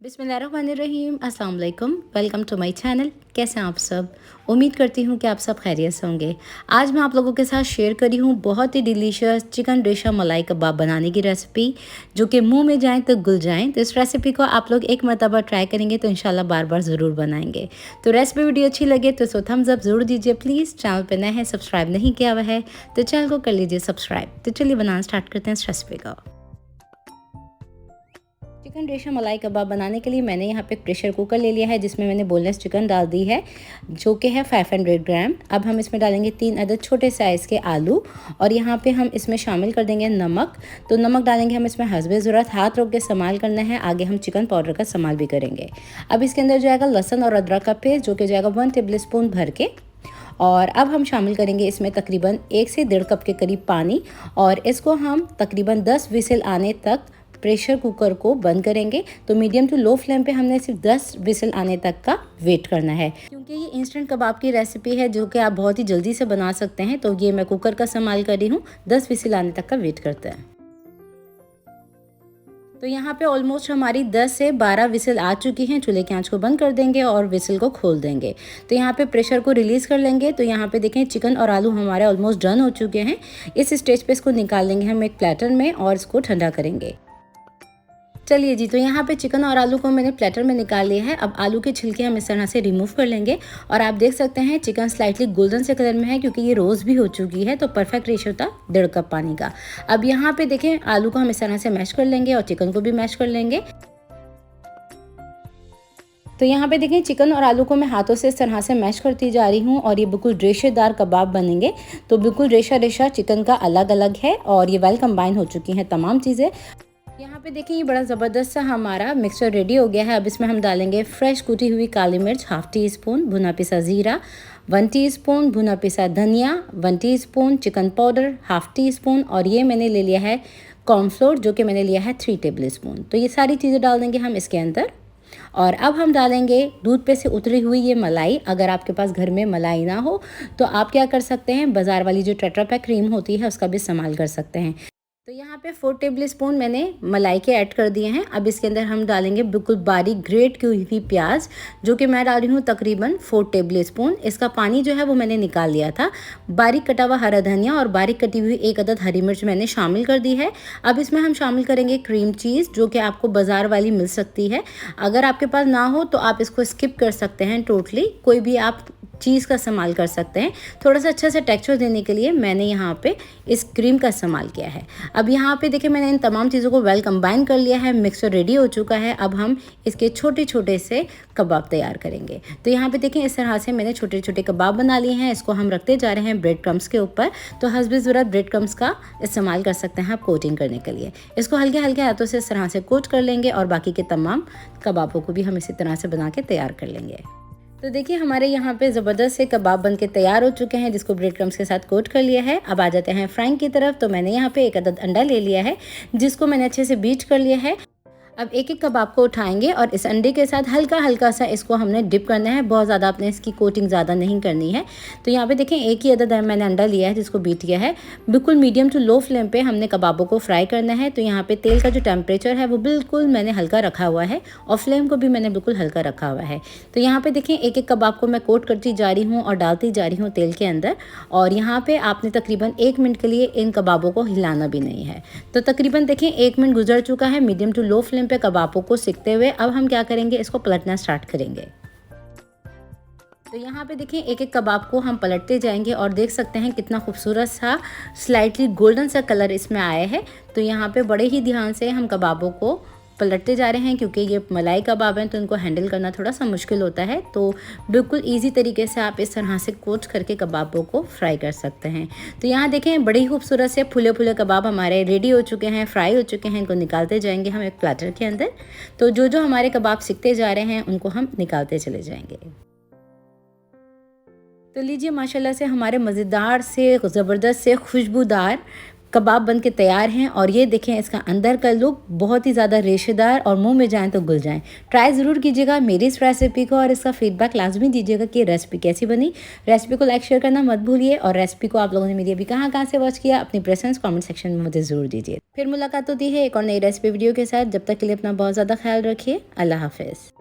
बिस्मिल्लाहिर्रहमानिर्रहीम, अस्सलाम वालेकुम। Welcome to my channel. कैसे हैं आप सब? उम्मीद करती हूँ कि आप सब खैरियत से होंगे। आज मैं आप लोगों के साथ शेयर करी हूँ बहुत ही डिलीशियस चिकन रेशा मलाई कबाब बनाने की रेसिपी, जो कि मुंह में जाएं तो घुल जाएं। तो इस रेसिपी को आप लोग एक मरतबा ट्राई करेंगे तो इंशाल्लाह बार बार ज़रूर बनाएंगे। तो रेसिपी वीडियो अच्छी लगे तो इसको थम्स अप ज़रूर दीजिए प्लीज़। चैनल पर नए हैं, सब्सक्राइब नहीं किया हुआ है तो चैनल को कर लीजिए सब्सक्राइब। तो चलिए बनाना स्टार्ट करते हैं इस रेसिपी का। चिकन रेशा मलाई कबाब बनाने के लिए मैंने यहाँ पे प्रेशर कुकर ले लिया है, जिसमें मैंने बोनलेस चिकन डाल दी है जो कि है 500 ग्राम। अब हम इसमें डालेंगे 3 अदद छोटे साइज़ के आलू, और यहाँ पे हम इसमें शामिल कर देंगे नमक। तो नमक डालेंगे हम इसमें हस्बे ज़रूरत, हाथ रोक के इस्तेमाल करना है। आगे हम चिकन पाउडर का इस्तेमाल भी करेंगे। अब इसके अंदर जाएगा लहसुन और अदरक का पेस्ट, जो कि जाएगा 1 टेबल स्पून भर के। और अब हम शामिल करेंगे इसमें तकरीबन 1 से 1.5 कप के करीब पानी, और इसको हम तकरीबन 10 विसिल आने तक प्रेशर कुकर को बंद करेंगे। तो मीडियम टू लो फ्लेम पे हमने सिर्फ 10 विसिल आने तक का वेट करना है, क्योंकि ये इंस्टेंट कबाब की रेसिपी है जो कि आप बहुत ही जल्दी से बना सकते हैं। तो ये मैं कुकर का इस्तेमाल कर रही हूँ। 10 विसिल आने तक का वेट करते हैं। तो यहाँ पे ऑलमोस्ट हमारी 10 से 12 विसिल आ चुकी हैं। चूल्हे की आंच को बंद कर देंगे और विसिल को खोल देंगे। तो यहाँ पे प्रेशर को रिलीज़ कर लेंगे। तो यहाँ पे देखें चिकन और आलू हमारे ऑलमोस्ट डन हो चुके हैं। इस स्टेज पे इसको निकाल लेंगे हम एक प्लेटर में और इसको ठंडा करेंगे। चलिए जी, तो यहाँ पे चिकन और आलू को मैंने प्लेटर में निकाल लिया है। अब आलू के छिलके हम इस तरह से रिमूव कर लेंगे, और आप देख सकते हैं चिकन स्लाइटली गोल्डन से कलर में है, क्योंकि ये रोज़ भी हो चुकी है। तो परफेक्ट रेशियो था 1.5 कप पानी का। अब यहाँ पे देखें आलू को हम इस तरह से मैश कर लेंगे और चिकन को भी मैश कर लेंगे। तो यहाँ पे देखें चिकन और आलू को मैं हाथों से इस तरह से मैश करती जा रही हूँ, और ये बिल्कुल रेशेदार कबाब बनेंगे। तो बिल्कुल रेशा रेशा चिकन का अलग अलग है, और ये वेल कंबाइन हो चुकी हैं तमाम चीज़ें। यहाँ पे देखिए ये बड़ा ज़बरदस्त सा हमारा मिक्सचर रेडी हो गया है। अब इसमें हम डालेंगे फ्रेश कुटी हुई काली मिर्च ½ टी स्पून, भुना पिसा ज़ीरा 1 टीस्पून, भुना पिसा धनिया 1 teaspoon, chicken powder ½ tea spoon, और ये मैंने ले लिया है कॉर्नफ्लोर, जो कि मैंने लिया है 3 टेबल स्पून। तो ये सारी चीज़ें डाल देंगे हम इसके अंदर। और अब हम डालेंगे दूध पे से उतरी हुई ये मलाई। अगर आपके पास घर में मलाई ना हो तो आप क्या कर सकते हैं, बाज़ार वाली जो टेट्रा पैक क्रीम होती है उसका भी इस्तेमाल कर सकते हैं। तो यहाँ पे 4 टेबल स्पून मैंने मलाई के ऐड कर दिए हैं। अब इसके अंदर हम डालेंगे बिल्कुल बारीक ग्रेट की हुई प्याज, जो कि मैं डाल रही हूँ तकरीबन 4 टेबल स्पून। इसका पानी जो है वो मैंने निकाल लिया था। बारीक कटा हुआ हरा धनिया और बारीक कटी हुई 1 अदद हरी मिर्च मैंने शामिल कर दी है। अब इसमें हम शामिल करेंगे क्रीम चीज़, जो कि आपको बाज़ार वाली मिल सकती है। अगर आपके पास ना हो तो आप इसको स्किप कर सकते हैं टोटली, कोई भी आप चीज़ का इस्तेमाल कर सकते हैं। थोड़ा सा अच्छा सा टेक्सचर देने के लिए मैंने यहाँ पे इस क्रीम का इस्तेमाल किया है। अब यहाँ पे देखिए मैंने इन तमाम चीज़ों को वेल कंबाइन कर लिया है। मिक्सचर रेडी हो चुका है। अब हम इसके छोटे छोटे से कबाब तैयार करेंगे। तो यहाँ पे देखें इस तरह से मैंने छोटे छोटे कबाब बना लिए हैं। इसको हम रखते जा रहे हैं ब्रेड क्रम्स के ऊपर। तो हस्बे ज़रूरत ब्रेड क्रम्स का इस्तेमाल कर सकते हैं आप कोटिंग करने के लिए। इसको हल्के हल्के हाथों से इस तरह से कोट कर लेंगे, और बाकी के तमाम कबाबों को भी हम इसी तरह से बना के तैयार कर लेंगे। तो देखिए हमारे यहाँ पे ज़बरदस्त से कबाब बन के तैयार हो चुके हैं, जिसको ब्रेड क्रम्स के साथ कोट कर लिया है। अब आ जाते हैं फ्राइंग की तरफ। तो मैंने यहाँ पे 1 अदद अंडा ले लिया है, जिसको मैंने अच्छे से बीट कर लिया है। अब एक एक कबाब को उठाएंगे और इस अंडे के साथ हल्का हल्का सा इसको हमने डिप करना है। बहुत ज़्यादा आपने इसकी कोटिंग ज़्यादा नहीं करनी है। तो यहाँ पे देखें 1 ही अदद मैंने अंडा लिया है, जिसको बीट किया है। बिल्कुल मीडियम टू लो फ्लेम पे हमने कबाबों को फ्राई करना है। तो यहाँ पे तेल का जो टेम्परेचर है वो बिल्कुल मैंने हल्का रखा हुआ है, और फ्लेम को भी मैंने बिल्कुल हल्का रखा हुआ है। तो यहाँ पे देखें एक एक कबाब को मैं कोट करती जा रही हूँ और डालती जा रही हूँ तेल के अंदर। और यहाँ पे आपने तकरीबन 1 मिनट के लिए इन कबाबों को हिलाना भी नहीं है। तो तकरीबन देखें 1 मिनट गुजर चुका है मीडियम टू लो फ्लेम पे कबाबों को सीखते हुए। अब हम क्या करेंगे, इसको पलटना स्टार्ट करेंगे। तो यहाँ पे देखिए एक एक कबाब को हम पलटते जाएंगे, और देख सकते हैं कितना खूबसूरत सा स्लाइटली गोल्डन सा कलर इसमें आया है। तो यहाँ पे बड़े ही ध्यान से हम कबाबों को पलटते जा रहे हैं, क्योंकि ये मलाई कबाब हैं तो इनको हैंडल करना थोड़ा सा मुश्किल होता है। तो बिल्कुल इजी तरीके से आप इस तरह से कोट करके कबाबों को फ्राई कर सकते हैं। तो यहाँ देखें बड़े ही खूबसूरत से फुले फुले कबाब हमारे रेडी हो चुके हैं, फ्राई हो चुके हैं। इनको निकालते जाएंगे हम एक प्लेटर के अंदर। तो जो जो हमारे कबाब सिकते जा रहे हैं उनको हम निकालते चले जाएंगे। तो लीजिए माशाल्लाह से हमारे मज़ेदार से ज़बरदस्त से खुशबूदार कबाब बन के तैयार हैं और ये देखें इसका अंदर का लुक बहुत ही ज़्यादा रेशेदार और मुंह में जाएं तो घुल जाएं। ट्राई ज़रूर कीजिएगा मेरी इस रेसिपी को और इसका फीडबैक लाजमी दीजिएगा कि रेसिपी कैसी बनी। रेसिपी को लाइक शेयर करना मत भूलिए और रेसिपी को आप लोगों ने मेरी अभी कहाँ से वॉच किया अपनी प्रेफरेंस कमेंट सेक्शन में मुझे ज़रूर दीजिए। फिर मुलाकात होती है एक और नई रेसिपी वीडियो के साथ। जब तक के लिए अपना बहुत ज़्यादा ख्याल रखिए। अल्लाह हाफिज़।